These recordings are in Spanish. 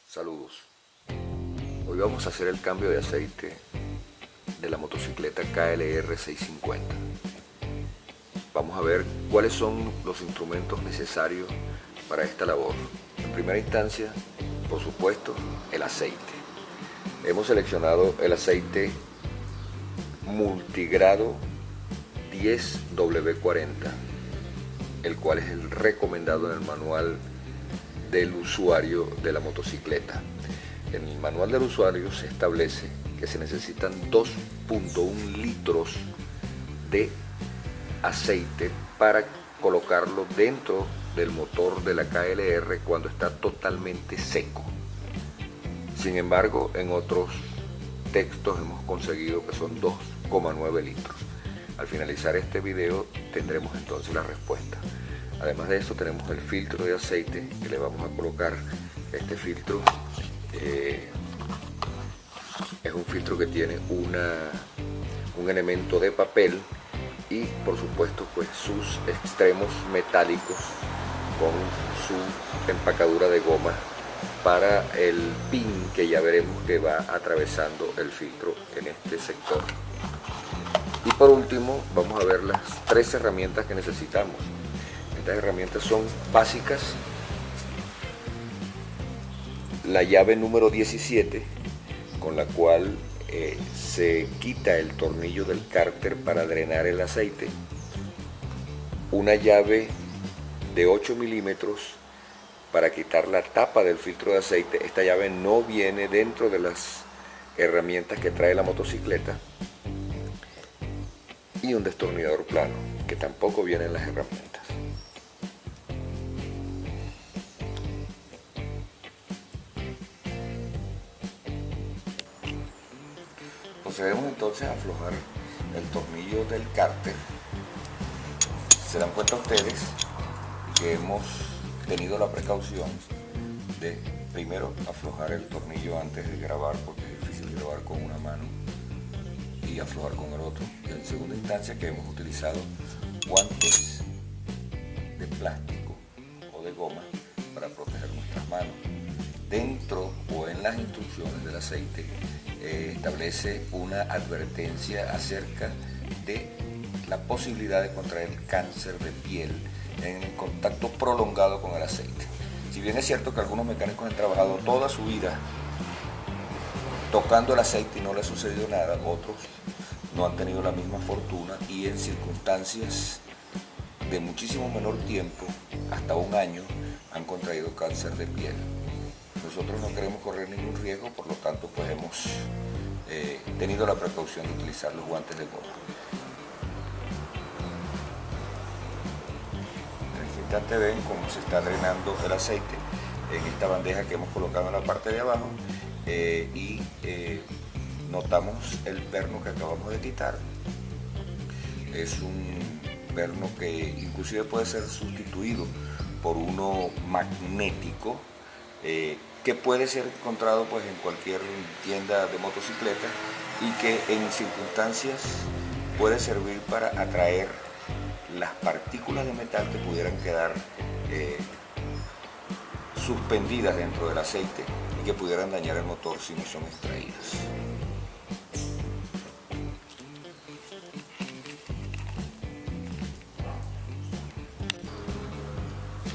Saludos. Hoy vamos a hacer el cambio de aceite de la motocicleta KLR 650. Vamos a ver cuáles son los instrumentos necesarios para esta labor. En primera instancia, por supuesto, el aceite. Hemos seleccionado el aceite multigrado 10W40, el cual es el recomendado en el manual del usuario de la motocicleta. En el manual del usuario se establece que se necesitan 2.1 litros de aceite para colocarlo dentro del motor de la KLR cuando está totalmente seco. Sin embargo, en otros textos hemos conseguido que son 2,9 litros. Al finalizar este video tendremos entonces la respuesta. Además de eso tenemos el filtro de aceite que le vamos a colocar. Este filtro es un filtro que tiene un elemento de papel y por supuesto pues sus extremos metálicos con su empacadura de goma para el pin que ya veremos que va atravesando el filtro en este sector. Y por último vamos a ver las 3 herramientas que necesitamos. Estas herramientas son básicas: la llave número 17, con la cual se quita el tornillo del cárter para drenar el aceite, una llave de 8 milímetros para quitar la tapa del filtro de aceite. Esta llave no viene dentro de las herramientas que trae la motocicleta, y un destornillador plano que tampoco viene en las herramientas. Procedemos entonces a aflojar el tornillo del cárter. Se dan cuenta ustedes que hemos tenido la precaución de primero aflojar el tornillo antes de grabar, porque es difícil grabar con una mano y aflojar con el otro. Y en segunda instancia que hemos utilizado guantes de plástico o de goma para proteger nuestras manos. Dentro o en las instrucciones del aceite establece una advertencia acerca de la posibilidad de contraer cáncer de piel en el contacto prolongado con el aceite. Si bien es cierto que algunos mecánicos han trabajado toda su vida tocando el aceite y no le ha sucedido nada, otros no han tenido la misma fortuna y en circunstancias de muchísimo menor tiempo, hasta un año, han contraído cáncer de piel. Nosotros no queremos correr ningún riesgo, por lo tanto pues hemos tenido la precaución de utilizar los guantes de goma. En este instante ven cómo se está drenando el aceite en esta bandeja que hemos colocado en la parte de abajo, y notamos el perno que acabamos de quitar. Es un perno que inclusive puede ser sustituido por uno magnético, que puede ser encontrado pues en cualquier tienda de motocicletas y que en circunstancias puede servir para atraer las partículas de metal que pudieran quedar suspendidas dentro del aceite y que pudieran dañar el motor si no son extraídas.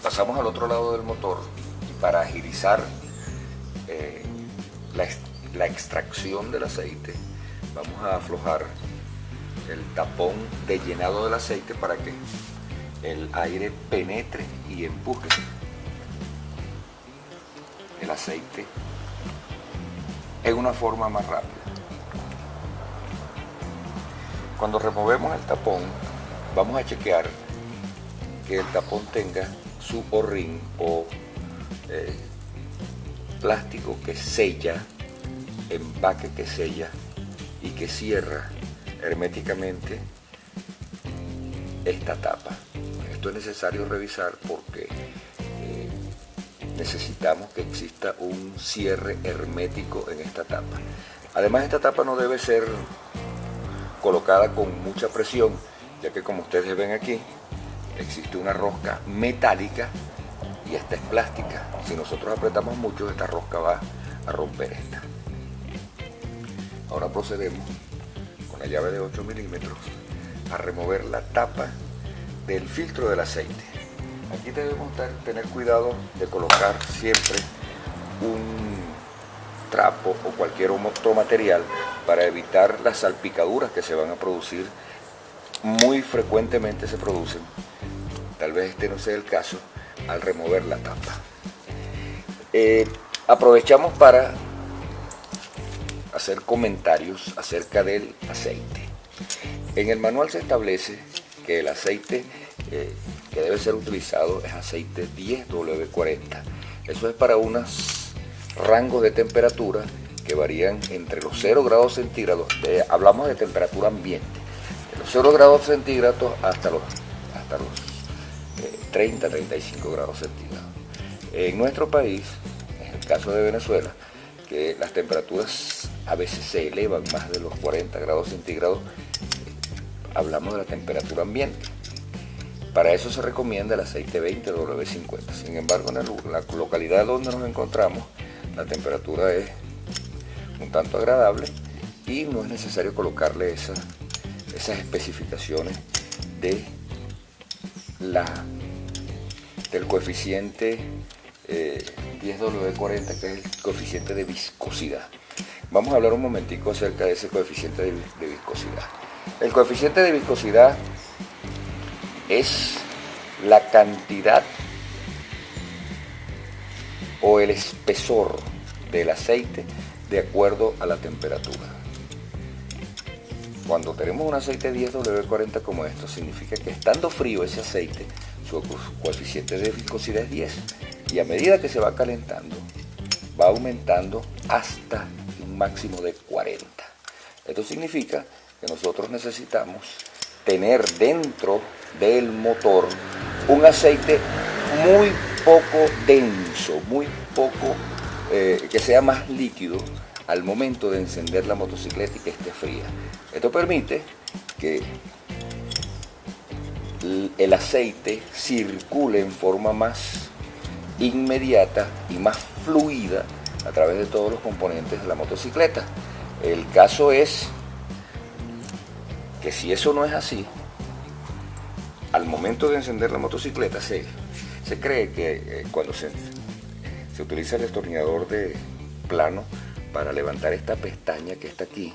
Pasamos al otro lado del motor y para agilizar la extracción del aceite vamos a aflojar el tapón de llenado del aceite para que el aire penetre y empuje el aceite en una forma más rápida. Cuando removemos el tapón vamos a chequear que el tapón tenga su O-ring o plástico que sella, empaque que sella y que cierra herméticamente esta tapa. Esto es necesario revisar porque necesitamos que exista un cierre hermético en esta tapa. Además, esta tapa no debe ser colocada con mucha presión, ya que como ustedes ven aquí, existe una rosca metálica y esta es plástica. Si nosotros apretamos mucho, esta rosca va a romper esta. Ahora procedemos con la llave de 8 milímetros a remover la tapa del filtro del aceite. Aquí debemos tener cuidado de colocar siempre un trapo o cualquier otro material para evitar las salpicaduras que se van a producir. Muy frecuentemente se producen, tal vez este no sea el caso, al remover la tapa. Aprovechamos para hacer comentarios acerca del aceite. En el manual se establece que el aceite que debe ser utilizado es aceite 10W40. Eso es para unos rangos de temperatura que varían entre los 0 grados centígrados, hablamos de temperatura ambiente, de los 0 grados centígrados hasta los 30-35 grados centígrados. En nuestro país, en el caso de Venezuela, que las temperaturas a veces se elevan más de los 40 grados centígrados, hablamos de la temperatura ambiente. Para eso se recomienda el aceite 20W50. Sin embargo, en la localidad donde nos encontramos, la temperatura es un tanto agradable y no es necesario colocarle esas especificaciones del coeficiente 10W40, que es el coeficiente de viscosidad. Vamos a hablar un momentico acerca de ese coeficiente de viscosidad. El coeficiente de viscosidad es la cantidad o el espesor del aceite de acuerdo a la temperatura. Cuando tenemos un aceite 10W40 como esto, significa que estando frío ese aceite, su coeficiente de viscosidad es 10, y a medida que se va calentando, va aumentando hasta un máximo de 40. Esto significa que nosotros necesitamos tener dentro del motor un aceite muy poco denso, muy poco, que sea más líquido al momento de encender la motocicleta y que esté fría. Esto permite que el aceite circule en forma más inmediata y más fluida a través de todos los componentes de la motocicleta. El caso es que si eso no es así, al momento de encender la motocicleta se cree que cuando se utiliza el destornillador de plano para levantar esta pestaña que está aquí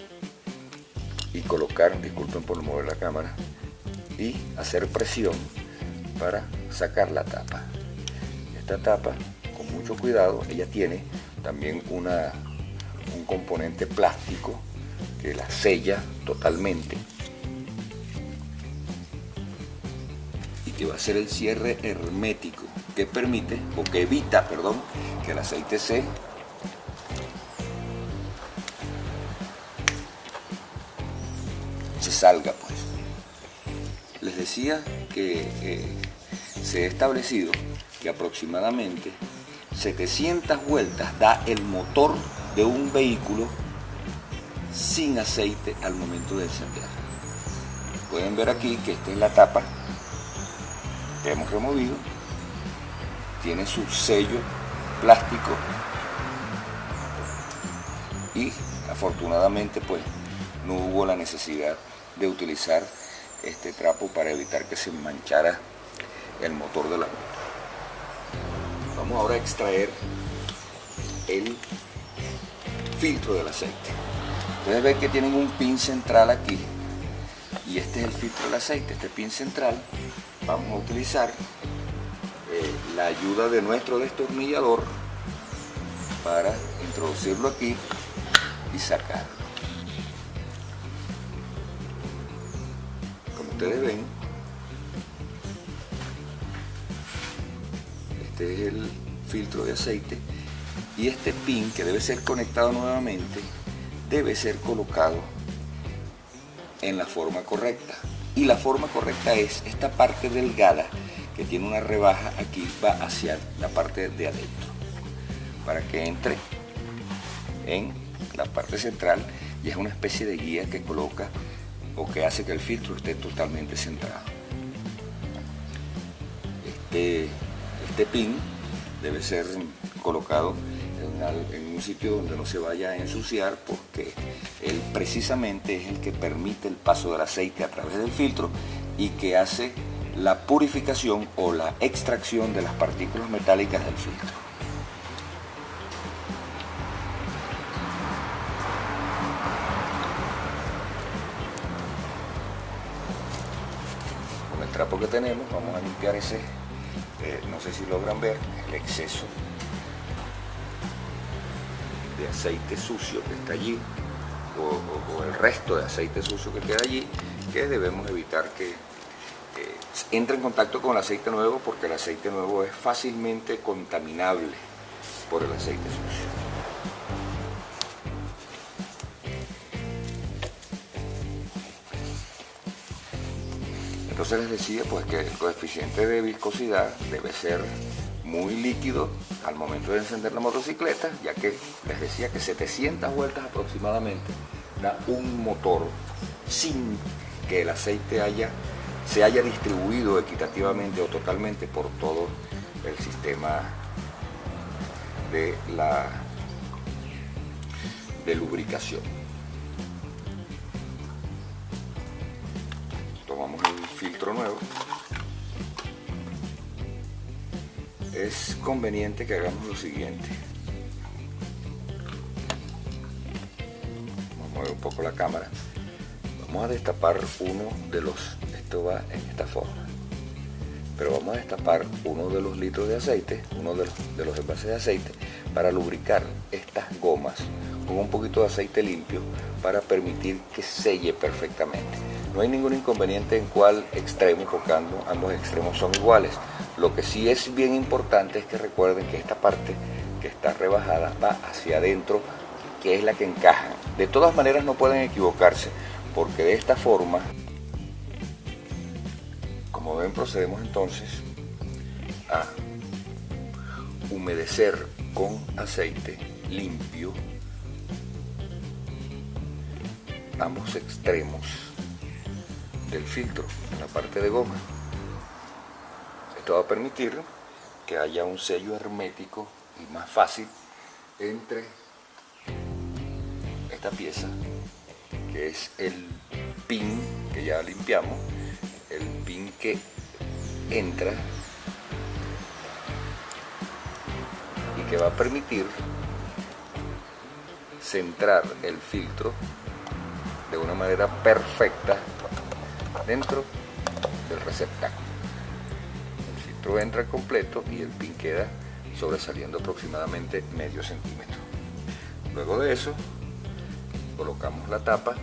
y colocar, disculpen por mover la cámara, y hacer presión para sacar la tapa. Esta tapa, con mucho cuidado, ella tiene también un componente plástico que la sella totalmente y que va a ser el cierre hermético que permite, o que evita, perdón, que el aceite se salga, pues. Les decía que se ha establecido que aproximadamente 700 vueltas da el motor de un vehículo sin aceite al momento de encender. Pueden ver aquí que esta es la tapa que hemos removido, tiene su sello plástico y afortunadamente pues no hubo la necesidad de utilizar este trapo para evitar que se manchara el motor de la moto. Vamos ahora a extraer el filtro del aceite. Ustedes ven que tienen un pin central aquí y este es el filtro del aceite. Este pin central vamos a utilizar la ayuda de nuestro destornillador para introducirlo aquí y sacarlo. Como ustedes ven, este es el filtro de aceite Y este pin, que debe ser conectado nuevamente, debe ser colocado en la forma correcta. Y la forma correcta es esta parte delgada que tiene una rebaja aquí, va hacia la parte de adentro, para que entre en la parte central, y es una especie de guía que coloca o que hace que el filtro esté totalmente centrado. Este pin debe ser colocado en un sitio donde no se vaya a ensuciar, porque él precisamente es el que permite el paso del aceite a través del filtro y que hace la purificación o la extracción de las partículas metálicas del filtro. Con el trapo que tenemos vamos a limpiar ese, no sé si logran ver, el exceso de aceite sucio que está allí, o el resto de aceite sucio que queda allí, que debemos evitar que entre en contacto con el aceite nuevo, porque el aceite nuevo es fácilmente contaminable por el aceite sucio. Entonces les decía pues que el coeficiente de viscosidad debe ser muy líquido al momento de encender la motocicleta, ya que les decía que 700 vueltas aproximadamente da un motor sin que el aceite se haya distribuido equitativamente o totalmente por todo el sistema de lubricación. Tomamos el filtro nuevo. Es conveniente que hagamos lo siguiente. Vamos a mover un poco la cámara. Vamos a destapar uno de los, esto va en esta forma, pero vamos a destapar uno de los litros de aceite, uno de los envases de aceite, para lubricar estas gomas con un poquito de aceite limpio para permitir que selle perfectamente. No hay ningún inconveniente en cuál extremo, porque ambos extremos son iguales. Lo que sí es bien importante es que recuerden que esta parte que está rebajada va hacia adentro, que es la que encajan. De todas maneras no pueden equivocarse, porque de esta forma, como ven, procedemos entonces a humedecer con aceite limpio ambos extremos del filtro en la parte de goma. Esto va a permitir que haya un sello hermético y más fácil entre esta pieza, que es el pin que ya limpiamos, el pin que entra y que va a permitir centrar el filtro de una manera perfecta dentro del receptáculo. El filtro entra completo y el pin queda sobresaliendo aproximadamente medio centímetro. Luego de eso colocamos la tapa,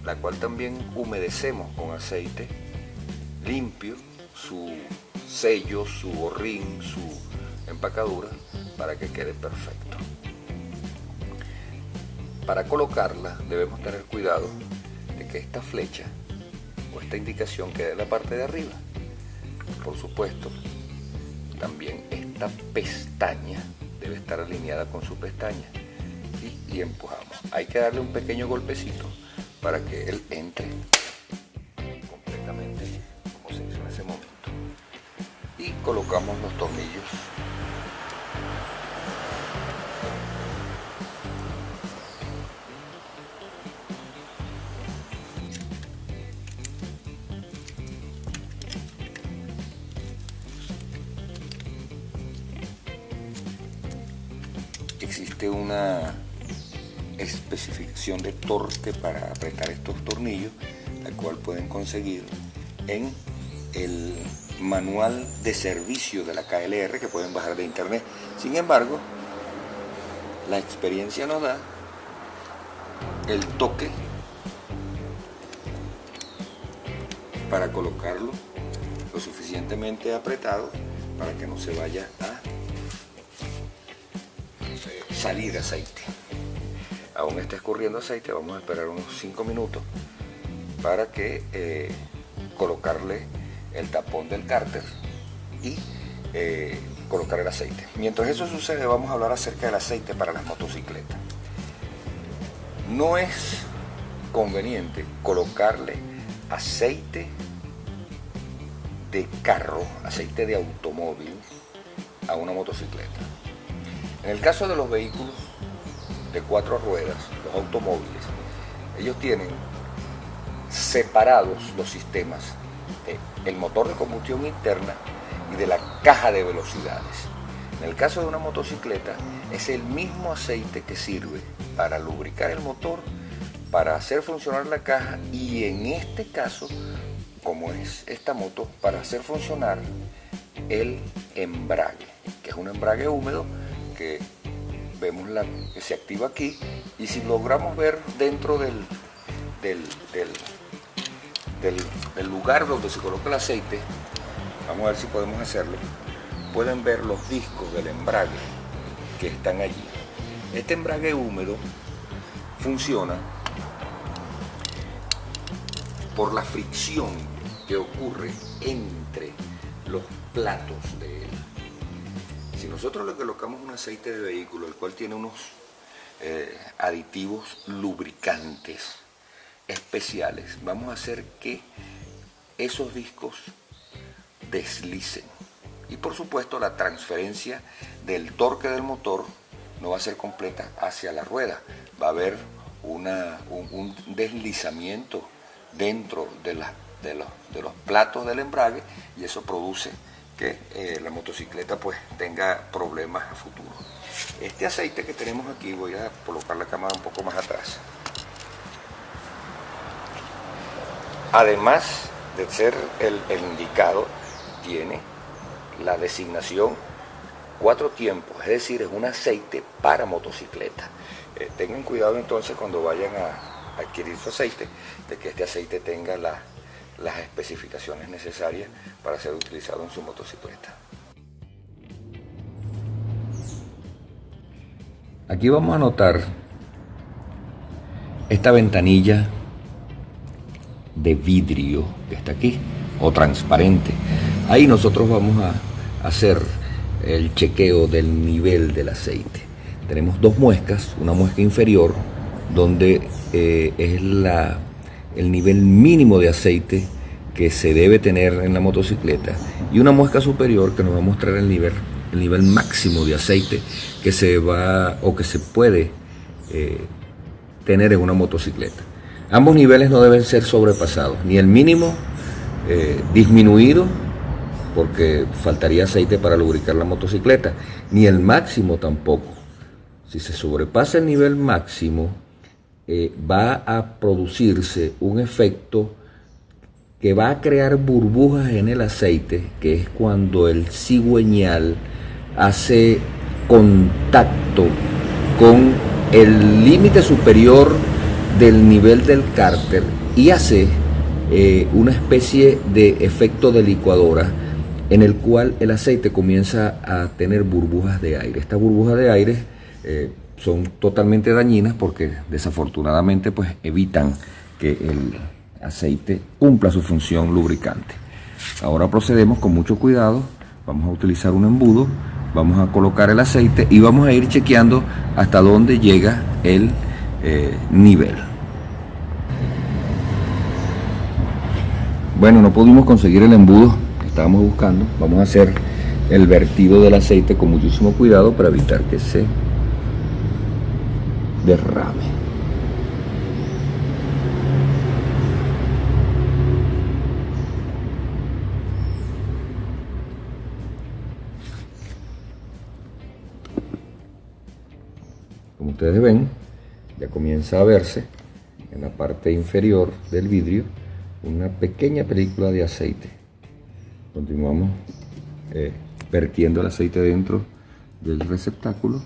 la cual también humedecemos con aceite limpio, su sello, su borrín, su empacadura, para que quede perfecto. Para colocarla debemos tener cuidado de que esta flecha o esta indicación quede en la parte de arriba. Por supuesto, también esta pestaña debe estar alineada con su pestaña, y empujamos. Hay que darle un pequeño golpecito para que él entre completamente como se hizo en ese momento, y colocamos los tornillos. Existe una especificación de torque para apretar estos tornillos, la cual pueden conseguir en el manual de servicio de la KLR, que pueden bajar de internet. Sin embargo, la experiencia nos da el toque para colocarlo lo suficientemente apretado para que no se vaya a salir aceite. Aún está escurriendo aceite, vamos a esperar unos 5 minutos para que colocarle el tapón del cárter y colocar el aceite. Mientras eso sucede, vamos a hablar acerca del aceite para las motocicletas. No es conveniente colocarle aceite de carro, aceite de automóvil a una motocicleta. En el caso de los vehículos de 4 ruedas, los automóviles, ellos tienen separados los sistemas del motor de combustión interna y de la caja de velocidades. En el caso de una motocicleta, es el mismo aceite que sirve para lubricar el motor, para hacer funcionar la caja y en este caso, como es esta moto, para hacer funcionar el embrague, que es un embrague húmedo que vemos que se activa aquí, y si logramos ver dentro del lugar donde se coloca el aceite, vamos a ver si podemos hacerlo, pueden ver los discos del embrague que están allí. Este embrague húmedo funciona por la fricción que ocurre entre los platos de él. Si nosotros le colocamos un aceite de vehículo, el cual tiene unos aditivos lubricantes especiales, vamos a hacer que esos discos deslicen. Y por supuesto la transferencia del torque del motor no va a ser completa hacia la rueda. Va a haber un deslizamiento dentro de los platos del embrague, y eso produce que la motocicleta pues tenga problemas a futuro. Este aceite que tenemos aquí, voy a colocar la cámara un poco más atrás. Además de ser el indicado, tiene la designación 4 tiempos, es decir, es un aceite para motocicleta. Tengan cuidado entonces cuando vayan a adquirir su aceite, de que este aceite tenga las especificaciones necesarias para ser utilizado en su motocicleta. Aquí vamos a notar esta ventanilla de vidrio que está aquí, o transparente. Ahí nosotros vamos a hacer el chequeo del nivel del aceite. Tenemos 2 muescas, una muesca inferior donde es el nivel mínimo de aceite que se debe tener en la motocicleta, y una muesca superior que nos va a mostrar el nivel máximo de aceite que se puede tener en una motocicleta. Ambos niveles no deben ser sobrepasados, ni el mínimo disminuido, porque faltaría aceite para lubricar la motocicleta, ni el máximo tampoco. Si se sobrepasa el nivel máximo, va a producirse un efecto que va a crear burbujas en el aceite, que es cuando el cigüeñal hace contacto con el límite superior del nivel del cárter y hace una especie de efecto de licuadora, en el cual el aceite comienza a tener burbujas de aire. Estas burbujas de aire son totalmente dañinas porque desafortunadamente pues evitan que el aceite cumpla su función lubricante. Ahora procedemos con mucho cuidado, vamos a utilizar un embudo, vamos a colocar el aceite y vamos a ir chequeando hasta dónde llega el nivel. Bueno, no pudimos conseguir el embudo que estábamos buscando. Vamos a hacer el vertido del aceite con muchísimo cuidado para evitar que se derrame. Como ustedes ven, ya comienza a verse en la parte inferior del vidrio una pequeña película de aceite. Continuamos vertiendo el aceite dentro del receptáculo.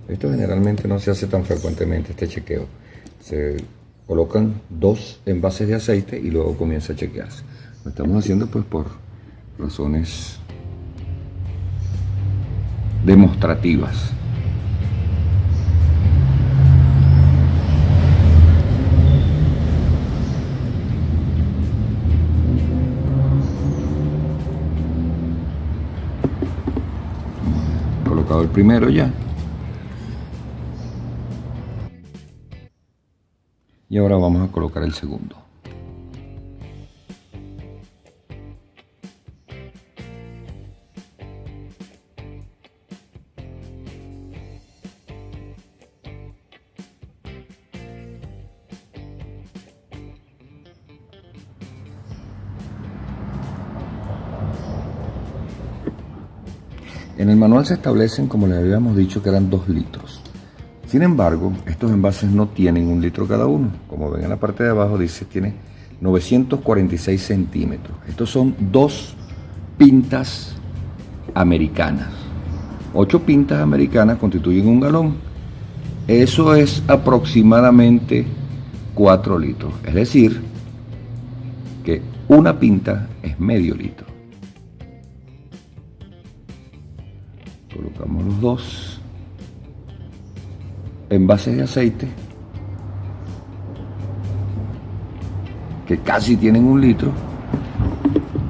Esto generalmente realmente no se hace tan frecuentemente este chequeo. Se colocan 2 envases de aceite y luego comienza a chequearse. Lo estamos haciendo pues por razones demostrativas. Colocado el primero ya. Y ahora vamos a colocar el segundo. En el manual se establecen, como les habíamos dicho, que eran 2 litros. Sin embargo, estos envases no tienen 1 litro cada uno. Como ven en la parte de abajo dice tiene 946 centímetros. Estos son 2 pintas americanas. 8 pintas americanas constituyen 1 galón. Eso es aproximadamente 4 litros. Es decir, que una pinta es medio litro. Colocamos los 2 envases de aceite que casi tienen 1 litro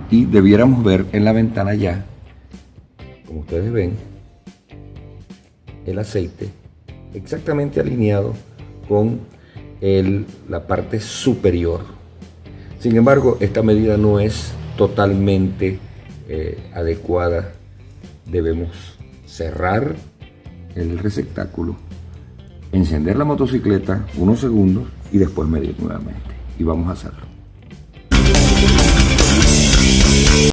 y debiéramos ver en la ventana ya, como ustedes ven, el aceite exactamente alineado con la parte superior. Sin embargo, esta medida no es totalmente adecuada. Debemos cerrar el receptáculo, encender la motocicleta unos segundos y después medir nuevamente. Y vamos a hacerlo.